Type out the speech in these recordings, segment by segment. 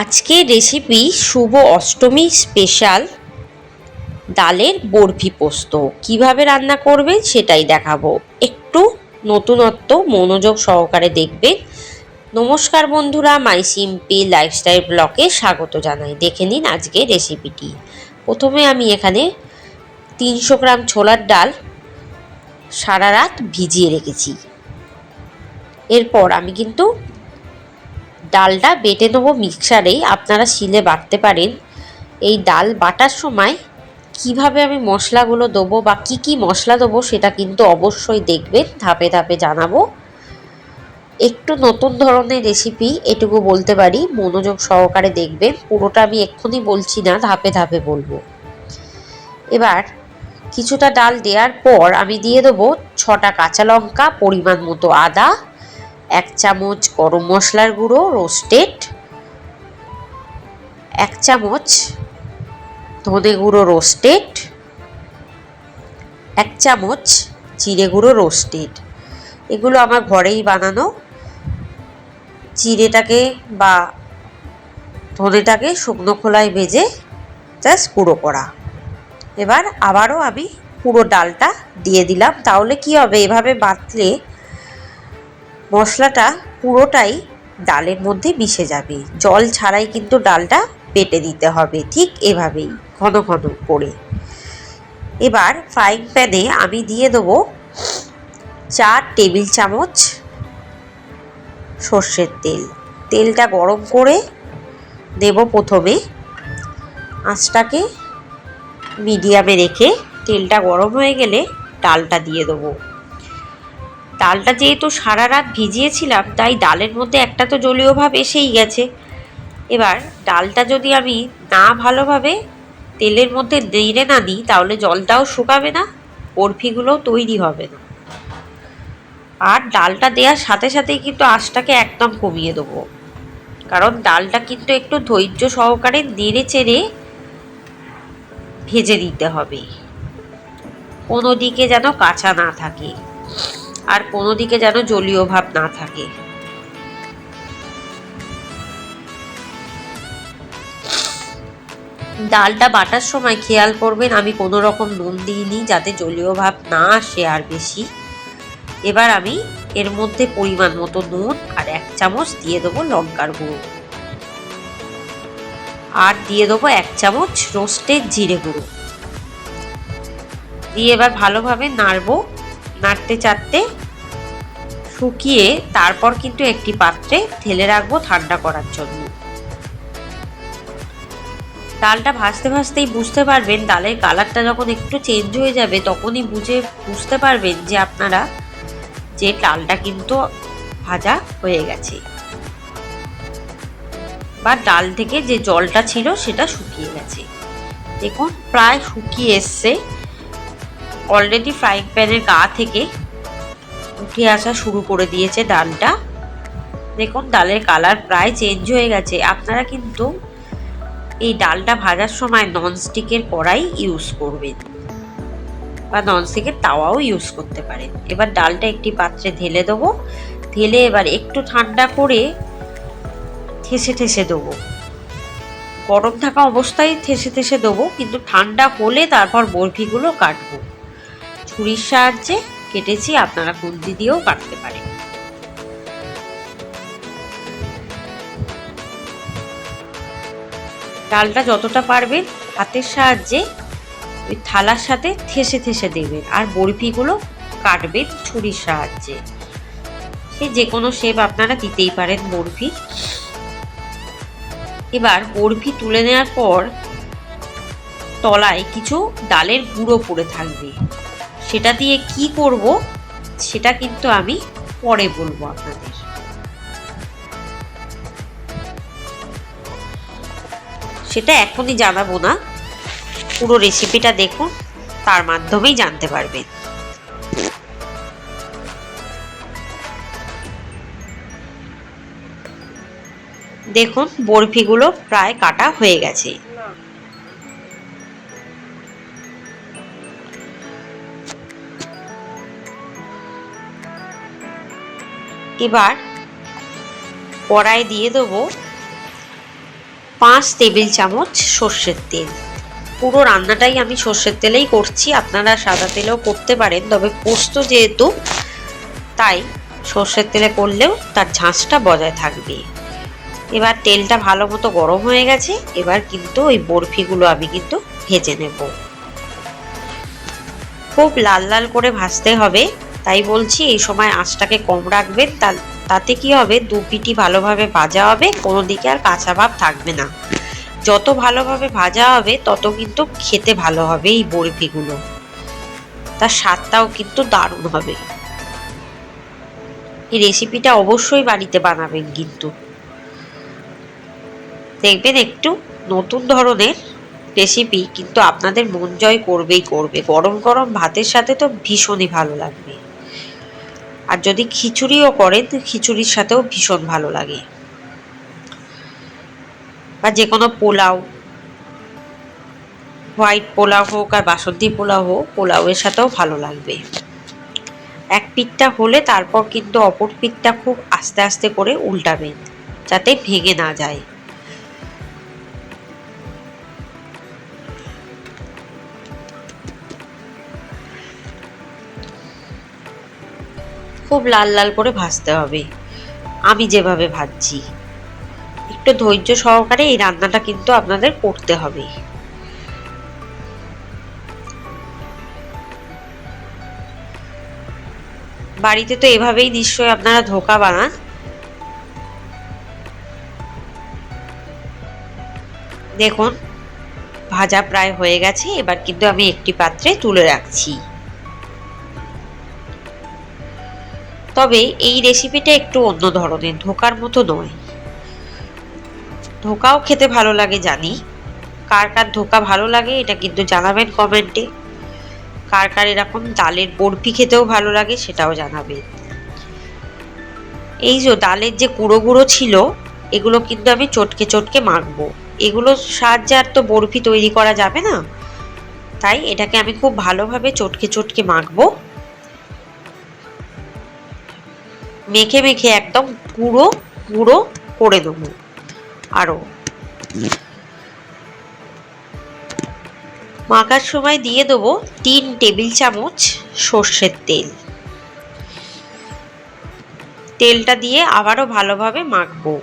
আজকের রেসিপি শুভ অষ্টমী স্পেশাল ডালের বরফি পোস্ত কিভাবে রান্না করবেন সেটাই দেখাবো। একটু নতুনত্ব মনোযোগ সহকারে দেখবেন। নমস্কার বন্ধুরা, মাই সিম্পল লাইফস্টাইল ব্লগে স্বাগত জানাই। দেখে নিন আজকের রেসিপিটি। প্রথমে আমি এখানে 300 গ্রাম ছোলার ডাল সারা রাত ভিজিয়ে রেখেছি। এরপর আমি কিন্তু ডালটা বেটে নেবো মিক্সারেই, আপনারা শিলে বাটতে পারেন। এই ডাল বাটার সময় কিভাবে আমি মশলাগুলো দেবো বা কি মশলা দেবো সেটা কিন্তু অবশ্যই দেখবেন, ধাপে ধাপে জানাবো। একটু নতুন ধরনের রেসিপি এটুকু বলতে পারি, মনোযোগ সহকারে দেখবেন। পুরোটা আমি এক্ষুনি বলছি না, ধাপে ধাপে বলবো। এবার কিছুটা ডাল দেওয়ার পর আমি দিয়ে দেবো 6টা কাঁচা লঙ্কা, পরিমাণ মতো আদা, 1 চামচ গরম মশলার গুঁড়ো রোস্টেড, 1 চামচ ধনে গুঁড়ো রোস্টেড, 1 চামচ জিরে গুঁড়ো রোস্টেড। এগুলো আমার ঘরেই বানানো। জিরেটাকে বা ধনেটাকে শুকনো খোলায় ভেজে জাস্ট গুঁড়ো করা। এবার আবারও আমি পুরো ডালটা দিয়ে দিলাম। তাহলে কি হবে, এভাবে বাটলে মশলাটা পুরোটাই ডালের মধ্যে মিশে যাবে। জল ছাড়াই কিন্তু ডালটা বেটে দিতে হবে, ঠিক এভাবেই ঘন ঘন করে। এবার ফ্রাইং প্যানে আমি দিয়ে দেবো 4 টেবিল চামচ সর্ষের তেল। তেলটা গরম করে দেব। প্রথমে আঁচটাকে মিডিয়ামে রেখে তেলটা গরম হয়ে গেলে ডালটা দিয়ে দেবো। ডালটা যেহেতু সারা রাত ভিজিয়েছিলাম তাই ডালের মধ্যে একটা তো জলীয় ভাব এসেই গেছে। এবার ডালটা যদি আমি না ভালোভাবে তেলের মধ্যে নেড়ে না দিই তাহলে জলটাও শুকাবে না, বরফিগুলোও তৈরি হবে না। আর ডালটা দেওয়ার সাথে সাথেই কিন্তু আঁচটাকে একদম কমিয়ে দেবো, কারণ ডালটা কিন্তু একটু ধৈর্য সহকারে নেড়ে চেড়ে ভেজে দিতে হবে। কোনো দিকে যেন কাঁচা না থাকে আর কোনো দিকে যেন জলীয় ভাব না থাকে। ডালটা বাটার সময় খেয়াল করবেন আমি কোনো রকম নুন দিইনি, যাতে জলীয় ভাব না আসে আর বেশি। এবার আমি এর মধ্যে পরিমাণ মতো নুন আর 1 চামচ দিয়ে দেবো লঙ্কার গুঁড়ো, আর দিয়ে দেবো 1 চামচ রোস্টেড জিরে গুঁড়ো দিয়ে এবার ভালোভাবে নাড়বো। নাড়তে চাড়তে শুকিয়ে তারপর কিন্তু একটি পাত্রে ঢেলে রাখবো ঠান্ডা করার জন্য। ডালটা ভাজতে ভাজতেই বুঝতে পারবেন, ডালের কালারটা যখন একটু চেঞ্জ হয়ে যাবে তখনই বুঝতে পারবেন যে আপনারা যে ডালটা কিন্তু ভাজা হয়ে গেছে বা ডাল থেকে যে জলটা ছিল সেটা শুকিয়ে গেছে। দেখুন প্রায় শুকিয়ে এসছে। অলরেডি ফ্রাইং প্যানের গা থেকে উঠে আসা শুরু করে দিয়েছে ডালটা। দেখুন ডালের কালার প্রায় চেঞ্জ হয়ে গেছে। আপনারা কিন্তু এই ডালটা ভাজার সময় ননস্টিকের কড়াই ইউজ করবেন বা ননস্টিকের তাওয়াও ইউজ করতে পারেন। এবার ডালটা একটি পাত্রে ঢেলে দেবো। ঢেলে এবার একটু ঠান্ডা করে ঠেসে ঠেসে দেবো। গরম থাকা অবস্থায় ঠেসে ঠেসে দেবো, কিন্তু ঠান্ডা হলে তারপর বরফিগুলো কাটবো। ছুরির সাহায্যে কেটেছি, আপনারা খুন্তি দিয়েও কাটতে পারেন। ডালটা যতটা পারবেন হাতের সাহায্যে ওই থালার সাথে ঠেসে ঠেসে দেবেন, আর বরফিগুলো কাটবেন ছুরির সাহায্যে। সে যে কোনো শেপ আপনারা দিতেই পারেন বরফি। এবার বরফি তুলে নেওয়ার পর তলায় কিছু ডালের গুঁড়ো পড়ে থাকবে, সেটা দিয়ে কি করব সেটা কিন্তু আমি পরে বলবো আপনাদের। সেটা এখনই জানাবো না, পুরো রেসিপিটা দেখুন, তার মাধ্যমেই জানতে পারবেন। দেখুন বরফিগুলো প্রায় কাটা হয়ে গেছে। এবার কড়াই দিয়ে দেবো 5 টেবিল চামচ সর্ষের তেল। পুরো রান্নাটাই আমি সর্ষের তেলেই করছি, আপনারা সাদা তেলেও করতে পারেন, তবে পোস্ত যেহেতু তাই সর্ষের তেলে করলেও তার ঝাঁঝটা বজায় থাকবে। এবার তেলটা ভালো মতো গরম হয়ে গেছে, এবার কিন্তু ওই বরফিগুলো আমি কিন্তু ভেজে নেব। খুব লাল লাল করে ভাজতে হবে, তাই বলছি এই সময় আঁচটাকে কম রাখবেন, তাতে কি হবে দু পিঠই ভালোভাবে ভাজা হবে, কোনো দিকে আর কাঁচা ভাব থাকবে না। যত ভালোভাবে ভাজা হবে তত কিন্তু খেতে ভালো হবে এই বরফিগুলো, তার স্বাদটাও কিন্তু দারুণ হবে। এই রেসিপিটা অবশ্যই বাড়িতে বানাবেন, কিন্তু দেখবেন একটু নতুন ধরনের রেসিপি কিন্তু আপনাদের মন জয় করবেই করবে। গরম গরম ভাতের সাথে তো ভীষণই ভালো লাগবে, আর যদি খিচুড়িও করেন খিচুড়ির সাথেও ভীষণ ভালো লাগে, বা যে কোনো পোলাও, হোয়াইট পোলাও হোক আর বাসন্তী পোলাও হোক, পোলাওয়ের সাথেও ভালো লাগবে। এক পিঠটা হলে তারপর কিন্তু অপর পিঠটা খুব আস্তে আস্তে করে উল্টাবেন, যাতে ভেঙে না যায়। খুব লাল লাল করে ভাজতে হবে, আমি যেভাবে ভাজছি। একটু ধৈর্য সহকারে এই রান্নাটা কিন্তু আপনাদের করতে হবে। বাড়িতে তো এভাবেই নিশ্চয়ই আপনারা ধোকা বানান। দেখুন ভাজা প্রায় হয়ে গেছে, এবার কিন্তু আমি একটি পাত্রে তুলে রাখছি। তবে এই রেসিপিটা একটু অন্য ধরনের, ধোকার মতো নয়। ধোকাও খেতে ভালো লাগে জানি, কার কার ধোকা ভালো লাগে এটা কিন্তু জানাবেন কমেন্টে। কার কার এরকম ডালের বরফি খেতেও ভালো লাগে সেটাও জানাবেন। এই যে ডালের যে গুঁড়ো গুঁড়ো ছিল, এগুলো কিন্তু আমি চটকে চটকে মাখবো। এগুলো সাহায্যে আর তো বরফি তৈরি করা যাবে না, তাই এটাকে আমি খুব ভালোভাবে চটকে চটকে মাখবো। মেখে মেখে একদম গুঁড়ো গুঁড়ো করে দেবো। আরও মাখার সময় দিয়ে দেবো 3 টেবিল চামচ সর্ষের তেল। তেলটা দিয়ে আবারও ভালোভাবে মাখবো।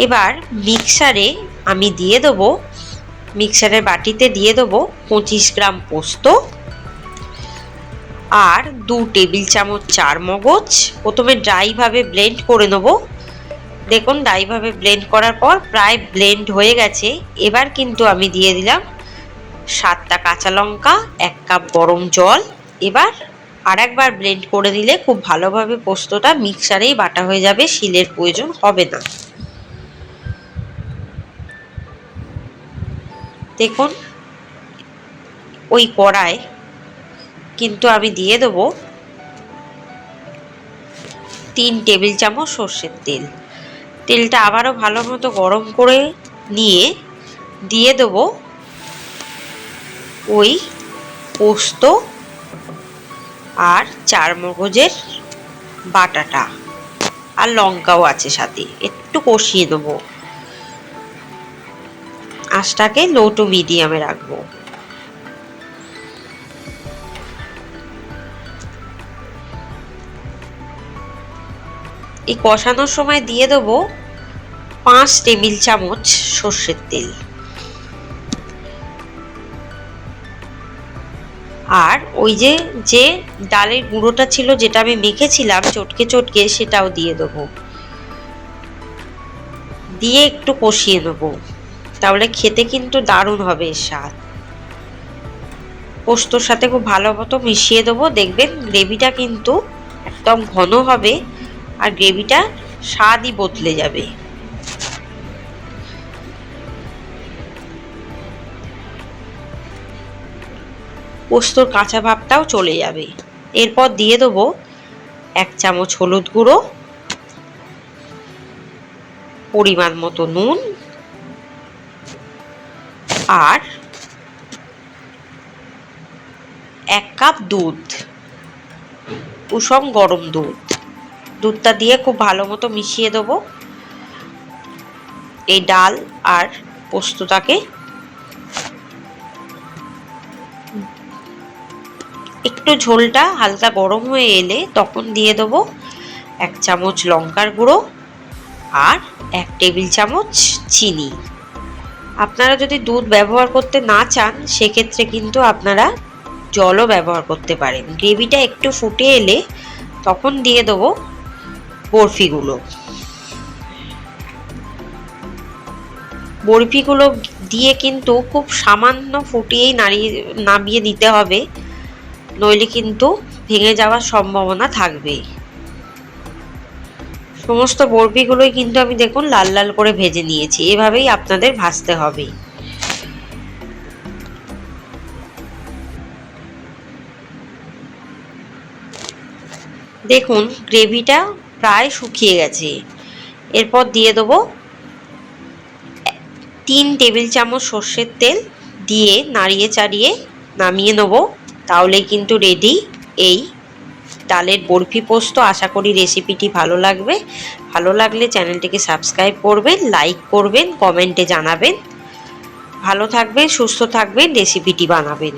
এবার মিক্সারে আমি দিয়ে দেবো, মিক্সারের বাটিতে দিয়ে দেবো 25 গ্রাম পোস্ত আর 2 টেবিল চামচ চারমগজ। প্রথমে ড্রাইভাবে ব্লেন্ড করে নেবো। দেখুন ড্রাইভাবে ব্লেন্ড করার পর প্রায় ব্লেন্ড হয়ে গেছে। এবার কিন্তু আমি দিয়ে দিলাম 7টা কাঁচা লঙ্কা, 1 কাপ গরম জল। এবার আরেকবার ব্লেন্ড করে দিলে খুব ভালোভাবে পোস্তটা মিক্সারেই বাটা হয়ে যাবে, শিলের প্রয়োজন হবে না। দেখুন ওই কড়ায় কিন্তু আমি দিয়ে দেবো 3 টেবিল চামচ সর্ষের তেল। তেলটা আবারও ভালো মতো গরম করে নিয়ে দিয়ে দেবো ওই পোস্ত আর চারমগজের বাটাটা, আর লঙ্কাও আছে সাথে, একটু কষিয়ে দেবো। আঁচটাকে লো টু মিডিয়ামে রাখবো। এই কষানোর সময় দিয়ে দেবো 5 টেবিল চামচ সর্ষের তেল, আর ওই যে যে ডালের গুঁড়োটা ছিল যেটা আমি মেখেছিলাম চটকে চটকে, সেটাও দিয়ে দেবো। দিয়ে একটু কষিয়ে নেবো, তাহলে খেতে কিন্তু দারুণ হবে এর স্বাদ। পোস্তর সাথে খুব ভালো মতো মিশিয়ে দেবো। দেখবেন গ্রেভিটা কিন্তু একদম ঘন হবে, আর গ্রেভিটা স্বাদই বদলে যাবে। পোস্তর কাঁচা ভাবটাও চলে যাবে। এরপর দিয়ে দেবো 1 চামচ হলুদ গুঁড়ো, পরিমাণ মতো নুন, আর 1 কাপ দুধ, উষম গরম দুধ। দুধটা দিয়ে খুব ভালো মতো মিশিয়ে দেবো। এই ডাল আর পোস্তটাকে একটু ঝোলটা হালকা গরম হয়ে এলে তখন দিয়ে দেবো 1 চামচ লঙ্কার গুঁড়ো আর 1 টেবিল চামচ চিনি। আপনারা যদি দুধ ব্যবহার করতে না চান সেক্ষেত্রে কিন্তু আপনারা জলও ব্যবহার করতে পারেন। গ্রেভিটা একটু ফুটে এলে তখন দিয়ে দেবো বরফিগুলো। বরফিগুলো দিয়ে কিন্তু খুব সামান্য ফুটিয়েই নামিয়ে দিতে হবে, নইলে কিন্তু ভেঙে যাওয়ার সম্ভাবনা থাকবে। সমস্ত বরফিগুলোই কিন্তু আমি দেখুন লাল লাল করে ভেজে নিয়েছি, এভাবেই আপনাদের ভাজতে হবে। দেখুন গ্রেভিটা প্রায় শুকিয়ে গেছে। এরপর দিয়ে দেবো 3 টেবিল চামচ সর্ষের তেল, দিয়ে নাড়িয়ে চাড়িয়ে নামিয়ে নেব। তাহলেই কিন্তু রেডি এই ডালের বরফি পোস্ত। আশা করি রেসিপিটি ভালো লাগবে। ভালো লাগলে চ্যানেলটিকে সাবস্ক্রাইব করবেন, লাইক করবেন, কমেন্টে জানাবেন। ভালো থাকবেন, সুস্থ থাকবেন, রেসিপিটি বানাবেন।